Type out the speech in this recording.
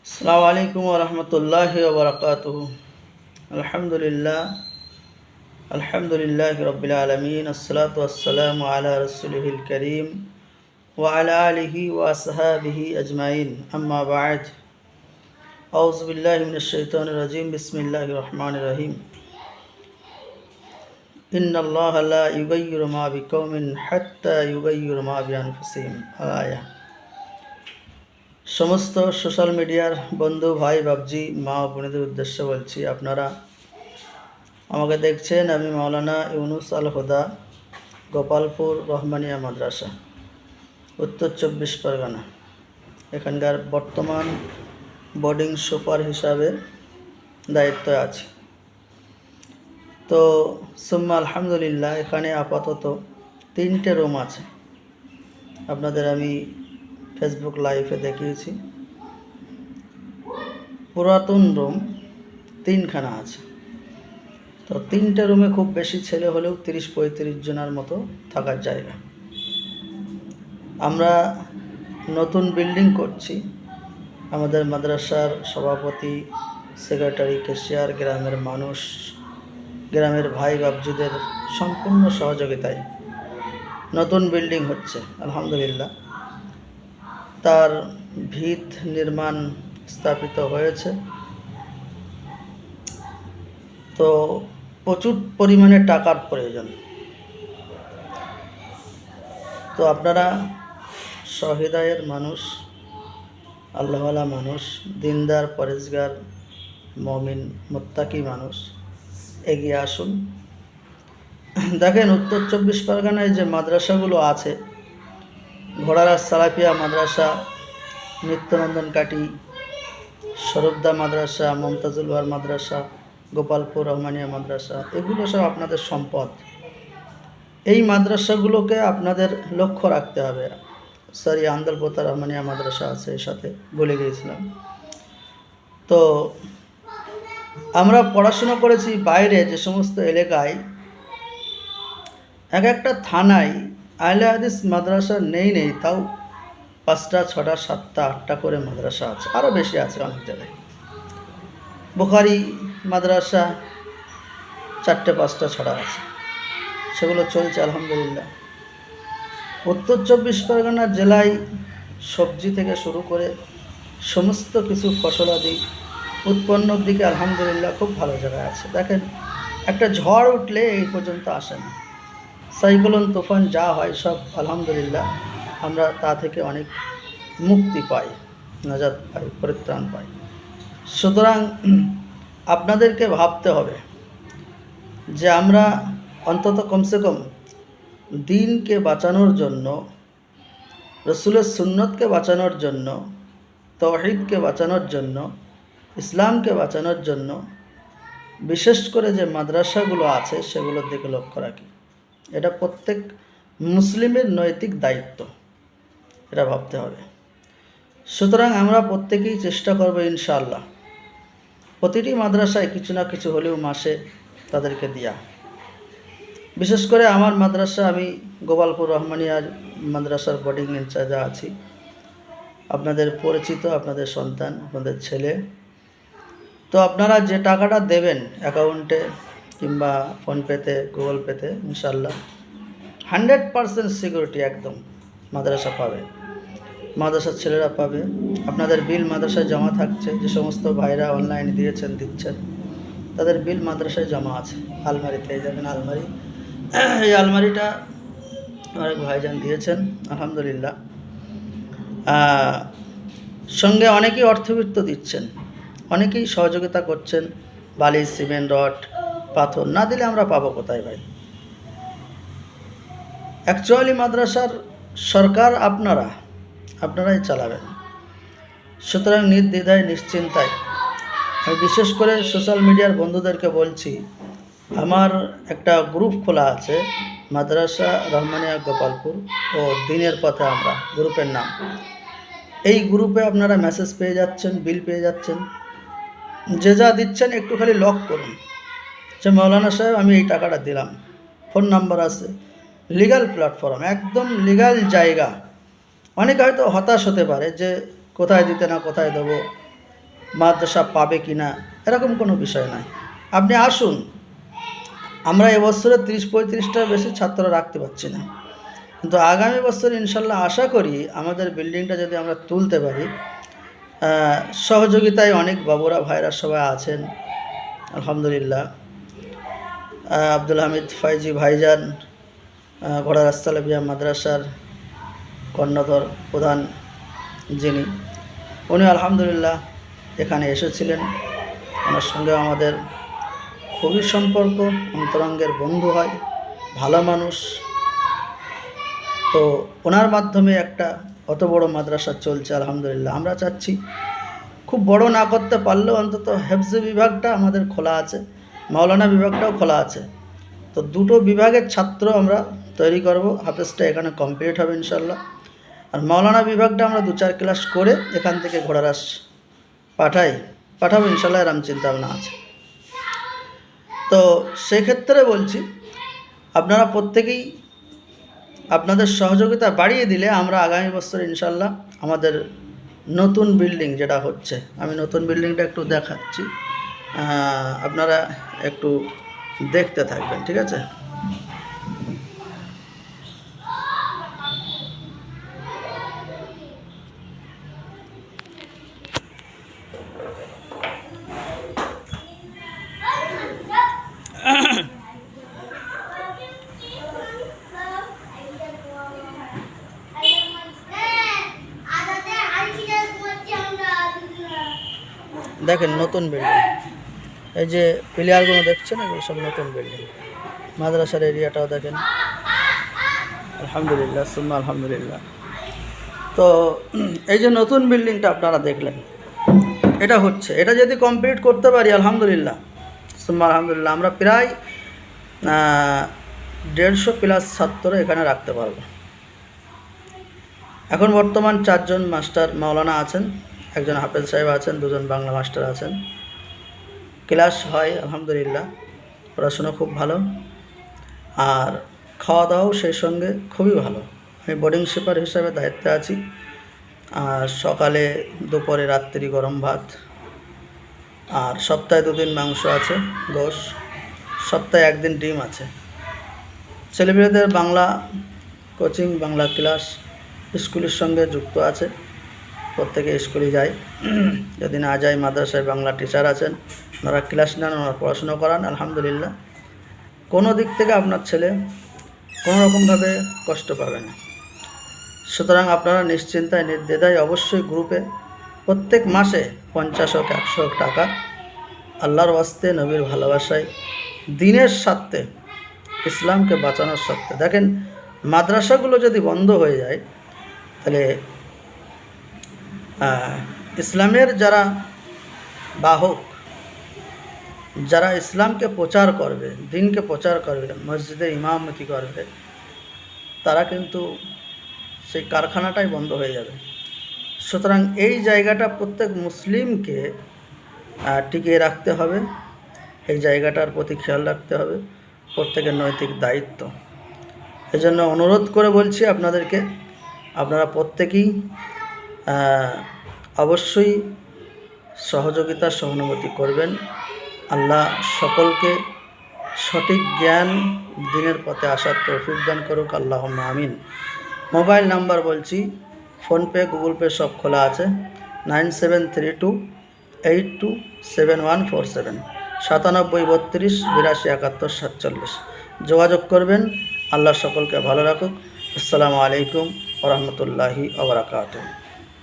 আসসালামু আলাইকুম ওয়া রাহমাতুল্লাহি ওয়া বারাকাতুহু। আলহামদুলিল্লাহ আলহামদুলিল্লাহি রাব্বিল আলামিন। আসসালাতু ওয়াসসালামু আলা রাসূলিহিল কারীম ওয়া আলা আলিহি ওয়া আসহাবিহি আজমাইন। আম্মা বা'দ। আউযু বিল্লাহি মিনাশ শাইতানির রাজীম। বিসমিল্লাহির রহমানির রহিম। ইন্নাল্লাহা লা ইউগাইয়িরু মা বিকওমিন হাত্তা ইউগাইয়িরু মা বিআনফুসিহিম। আয়া। সমস্ত সোশ্যাল মিডিয়ার বন্ধু ভাই বাবজি মা ও বোনেদের উদ্দেশ্যে বলছি, আপনারা আমাকে দেখছেন। আমি মাওলানা ইউনুস আল হুদা, গোপালপুর রহমানিয়া মাদ্রাসা, উত্তর 24 পরগনা, এখানকার বর্তমান বোর্ডিং সুপার হিসাবে দায়িত্বে আছি। তো সুম্মা আলহামদুলিল্লাহ, এখানে আপাতত 3টে রুম আছে। আপনাদের আমি ফেসবুক লাইভে দেখিয়েছি। পুরাতন রুম 3খানা আছে। তো 3টে রুমে খুব বেশি ছেলে হলেও 30-35 জনের মতো থাকার জায়গা। আমরা নতুন বিল্ডিং করছি। আমাদের মাদ্রাসার সভাপতি, সেক্রেটারি, ক্যাশিয়ার, গ্রামের মানুষ, গ্রামের ভাই বাবজিদের সম্পূর্ণ সহযোগিতায় নতুন বিল্ডিং হচ্ছে আলহামদুলিল্লাহ। তার ভিত নির্মাণ স্থাপিত হয়েছে। তো প্রচুর পরিমাণে টাকার প্রয়োজন। তো আপনারা সহৃদয়ের মানুষ, আল্লাহওয়ালা মানুষ, দিনদার, পরেজগার, মমিন, মুত্তাকি মানুষ, এগিয়ে আসুন। দেখেন, উত্তর 24 পরগনায় যে মাদ্রাসাগুলো আছে, ঘোড়ারা সালাফিয়া মাদ্রাসা, নিত্যনন্দন কাটি, সরবদা মাদ্রাসা, মমতাজুল হক মাদ্রাসা, গোপালপুর রহমানিয়া মাদ্রাসা, এগুলো সব আপনাদের সম্পদ। এই মাদ্রাসাগুলোকে আপনাদের লক্ষ্য রাখতে হবে। আন্দলপোতা রহমানিয়া মাদ্রাসা আছে, এর সাথে বলে গিয়েছিলাম। তো আমরা পড়াশোনা করেছি বাইরে, যে সমস্ত এলাকায়, এক একটা থানায় আহলে হাদিস মাদ্রাসা নেই তাও 5টা, 6টা, 7টা, 8টা করে মাদ্রাসা আছে, আরও বেশি আছে অনেক জায়গায়। বুখারি মাদ্রাসা 4টে, 5টা, 6টা আছে, সেগুলো চলছে আলহামদুলিল্লাহ। উত্তর 24 পরগনা জেলায় সবজি থেকে শুরু করে সমস্ত কিছু ফসলাদি উৎপন্নর দিকে আলহামদুলিল্লাহ খুব ভালো জায়গায় আছে। দেখেন, একটা ঝড় উঠলে এই পর্যন্ত আসে না। সাইক্লোন, তুফান যা হয় সব আলহামদুলিল্লাহ আমরা তা থেকে অনেক মুক্তি পাই, নাজাত পাই, পরিত্রাণ পাই। সুতরাং আপনাদেরকে ভাবতে হবে যে আমরা অন্তত কমসে কম দিনকে বাঁচানোর জন্য, রসুলের সুন্নতকে বাঁচানোর জন্য, তাওহীদকে বাঁচানোর জন্য, ইসলামকে বাঁচানোর জন্য বিশেষ করে যে মাদ্রাসাগুলো আছে সেগুলোর দিকে লক্ষ্য রাখি। এটা প্রত্যেক মুসলিমের নৈতিক দায়িত্ব, এটা ভাবতে হবে। সুতরাং আমরা প্রত্যেকেই চেষ্টা করব ইনশাআল্লাহ প্রতিটি মাদ্রাসায় কিছু না কিছু হলেও মাসে তাদেরকে দেয়া। বিশেষ করে আমার মাদ্রাসা, আমি গোপালপুর রহমানিয়া মাদ্রাসার বোর্ডিং ইনচার্জে আছি। আপনাদের পরিচিত, আপনাদের সন্তান, আপনাদের ছেলে। তো আপনারা যে টাকাটা দেবেন অ্যাকাউন্টে কিংবা ফোনপেতে, গুগল পেতে, ইনশাল্লাহ 100% সিকিউরিটি একদম মাদ্রাসা পাবে, মাদ্রাসার ছেলেরা পাবে। আপনাদের বিল মাদ্রাসায় জমা থাকছে। যে সমস্ত ভাইরা অনলাইনে দিচ্ছেন, তাদের বিল মাদ্রাসায় জমা আছে, আলমারি পেয়ে যাবেন। আলমারি, এই আলমারিটা অনেক ভাইজান দিয়েছেন আলহামদুলিল্লাহ। সঙ্গে অনেকেই অর্থবিত্ত দিচ্ছেন, অনেকেই সহযোগিতা করছেন। বালি, সিমেন্ট, রড, পাথর না দিলে আমরা পাবো কোথায় ভাই? অ্যাকচুয়ালি মাদ্রাসার সরকার আপনারাই চালাবেন। সুতরাং নির্দ্বিধায়, নিশ্চিন্তায় আমি বিশেষ করে সোশ্যাল মিডিয়ার বন্ধুদেরকে বলছি, আমার একটা গ্রুপ খোলা আছে, মাদ্রাসা রহমানিয়া গোপালপুর ও দিনের পথে আমরা, গ্রুপের নাম। এই গ্রুপে আপনারা মেসেজ পেয়ে যাচ্ছেন, বিল পেয়ে যাচ্ছেন। যে যা দিচ্ছেন একটু খালি লক করুন যে মৌলানা সাহেব আমি এই টাকাটা দিলাম। ফোন নাম্বার আছে, লিগ্যাল প্ল্যাটফর্ম, একদম লিগ্যাল জায়গা। অনেকে হয়তো হতাশ হতে পারে যে কোথায় দিতে না কোথায় দেবো, মাদ্রাসা পাবে কি না, এরকম কোনো বিষয় নয়। আপনি আসুন, আমরা এবছরে 30-35টার বেশি ছাত্র রাখতে পারছি না, কিন্তু আগামী বছর ইনশাল্লাহ আশা করি আমাদের বিল্ডিংটা যদি আমরা তুলতে পারি, সহযোগিতায় অনেক বাবুরা ভাইরা সবাই আছেন আলহামদুলিল্লাহ। আব্দুল হামিদ ফাইজি ভাইজান ঘোড়া রাস্তালাবিয়া মাদ্রাসার কর্ণধর প্রধান যিনি, উনি আলহামদুলিল্লাহ এখানে এসেছিলেন। ওনার সঙ্গে আমাদের খুবই সম্পর্ক, অন্তরঙ্গের বন্ধু হয়, ভালো মানুষ। তো ওনার মাধ্যমে একটা অত বড় মাদ্রাসা চলছে আলহামদুলিল্লাহ। আমরা চাচ্ছি খুব বড় না করতে পারলেও অন্তত হেফজ বিভাগটা আমাদের খোলা আছে, মাওলানা বিভাগটাও খোলা আছে। তো দুটো বিভাগের ছাত্র আমরা তৈরি করব। হাফেজটা এখানে কমপ্লিট হবে ইনশাল্লাহ, আর মাওলানা বিভাগটা আমরা 2-4 ক্লাস করে এখান থেকে ঘোড়ারাস পাঠাবো ইনশাল্লাহ, এরম চিন্তা ভাবনা আছে। তো সেক্ষেত্রে বলছি, আপনারা প্রত্যেকেই আপনাদের সহযোগিতা বাড়িয়ে দিলে আমরা আগামী বছর ইনশাল্লাহ আমাদের নতুন বিল্ডিং যেটা হচ্ছে, আমি নতুন বিল্ডিংটা একটু দেখাচ্ছি, আপনারা একটু দেখতে থাকবেন, ঠিক আছে? দেখেন নতুন বিল্ডিং, এই যে প্লেয়ারগুলো দেখছেন এগুলো সব নতুন বিল্ডিং। মাদ্রাসার এরিয়াটাও দেখেন আলহামদুলিল্লাহ সুম্মা আলহামদুলিল্লাহ। তো এই যে নতুন বিল্ডিংটা আপনারা দেখলেন, এটা হচ্ছে, এটা যদি কমপ্লিট করতে পারি আলহামদুলিল্লাহ সুম্মা আলহামদুলিল্লাহ, আমরা প্রায় 150+ ছাত্র এখানে রাখতে পারবো। এখন বর্তমান 4 জন মাস্টার মাওলানা আছেন, একজন হাফেজ সাহেব আছেন, 2 জন বাংলা মাস্টার আছেন। ক্লাস হয় আলহামদুলিল্লাহ, পড়াশোনা খুব ভালো, আর খাওয়া দাওয়াও সেই সঙ্গে খুবই ভালো। আমি বোর্ডিং সুপার হিসাবে দায়িত্বে আছি, আর সকালে দুপুরে রাত্রি গরম ভাত, আর সপ্তাহে 2 দিন মাংস আছে গোশ, সপ্তাহে 1 দিন ডিম আছে। ছেলেমেয়েদের বাংলা কোচিং, বাংলা ক্লাস স্কুলের সঙ্গে যুক্ত আছে, প্রত্যেকে স্কুলে যায়। যদি না যায় মাদ্রাসায় বাংলা টিচার আছেন, ওনারা ক্লাস নেন, ওনারা পড়াশুনো করান আলহামদুলিল্লাহ। কোনো দিক থেকে আপনার ছেলে কোনো রকমভাবে কষ্ট পাবে না। সুতরাং আপনারা নিশ্চিন্তায় নির্দ্বিধায় অবশ্যই গ্রুপে প্রত্যেক মাসে 50 হোক 100 হোক টাকা আল্লাহর ওয়াস্তে, নবীর ভালোবাসায়, দিনের স্বার্থে, ইসলামকে বাঁচানোর স্বার্থে। দেখেন মাদ্রাসাগুলো যদি বন্ধ হয়ে যায় তাহলে ইসলামের যারা বাহক, যারা ইসলামকে প্রচার করবে, দিনকে প্রচার করবে, মসজিদে ইমামতি করবে, তারা কিন্তু সেই কারখানাটাই বন্ধ হয়ে যাবে। সুতরাং এই জায়গাটা প্রত্যেক মুসলিমকে টিকিয়ে রাখতে হবে, এই জায়গাটার প্রতি খেয়াল রাখতে হবে, প্রত্যেকের নৈতিক দায়িত্ব। এজন্য অনুরোধ করে বলছি আপনাদেরকে, আপনারা প্রত্যেকেই অবশ্যই সহযোগিতা সহানুভূতি করবেন। আল্লাহ সকলকে সঠিক জ্ঞান, দিনের পথে আসার তৌফিক দান করুক, আল্লাহুম্মা আমিন। মোবাইল নাম্বার বলছি, ফোনপে, গুগল পে সব খোলা আছে, 9732827147, 9732827147। যোগাযোগ করবেন। আল্লাহ সকলকে ভালো রাখুক। আসসালামু আলাইকুম ওয়া রাহমাতুল্লাহি ওয়া বারাকাতুহু।